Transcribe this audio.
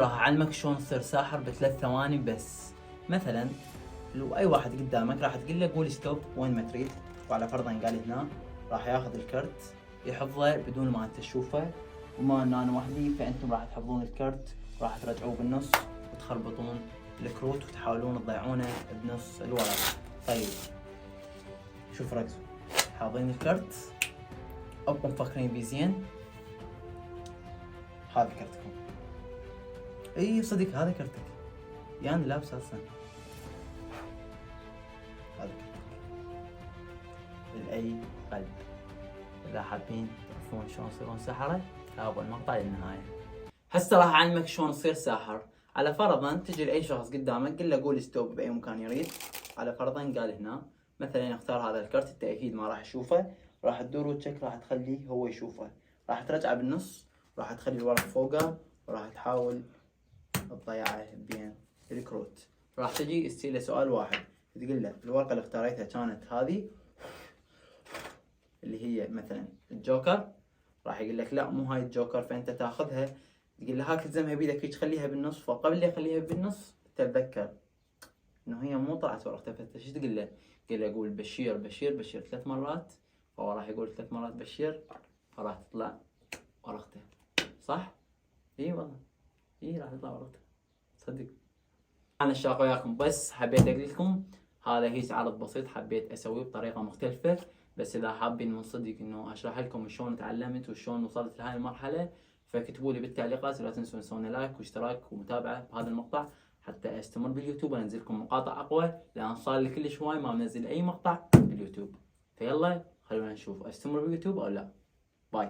راح اعلمك شلون تصير ساحر ب3 ثواني بس. مثلا لو اي واحد قدامك راح تقول له قول ستوب وين ما تريد، وعلى فرضا قال هنا راح ياخذ الكرت يحفظه بدون ما انت تشوفه، وما ان انا وحدي فانتم راح تحفظون الكرت راح ترجعوه بالنص وتخربطون الكروت وتحاولون تضيعونه بنص الورق. طيب شوف ركزوا، حاضين الكرت ابقوا مفكرين بيه زين. هذا كرتكم، اي صدق هذا كرتك، يعني لابس اصلا هذا كرتك لأي قلب. إذا حابين تعرفون شلون تصيرون ساحرة تابعوا المقطع للنهاية. هسه راح أعلمك شلون تصير ساحر. على فرضا تجي لأي شخص قدامك قل له قول ستوب بأي مكان يريد. على فرضا قال هنا مثلا اختار هذا الكرت، انت اكيد ما راح تشوفه، راح تدور وجهك راح تخليه هو يشوفه، راح ترجعه بالنص، راح تخلي الورق فوقه، وراح تحاول تضيعه بين الكروت. راح تجي تسأله سؤال واحد، تقول له الورقة اللي اختاريتها كانت هذه اللي هي مثلا الجوكر، راح يقول لك لا مو هاي الجوكر، فانت تاخذها تقول له هاك تلزمها بيدك هيك تخليها بالنص، فقبل لا يخليها بالنص تتذكر انه هي مو طلعت ورقته، فانت شو تقول له؟ تقول له قول بشير بشير بشير 3 مرات، فهو راح يقول 3 مرات بشير، فراح تطلع ورقته. صح؟ اي والله، اي راح تطلع ورقته صدق. انا الشاق وياكم، بس حبيت اقول لكم هذا هيك عرض بسيط حبيت اسويه بطريقه مختلفه، بس اذا حابين من صدق انه اشرح لكم شلون تعلمت وشلون وصلت لهاي المرحله فاكتبوا لي بالتعليقات، ولا تنسون تسوون لايك واشتراك ومتابعه بهذا المقطع حتى استمر باليوتيوب وانزل لكم مقاطع اقوى، لان صار لي كلش هواي ما منزل اي مقطع باليوتيوب. فيلا خلونا نشوف استمر باليوتيوب او لا. باي.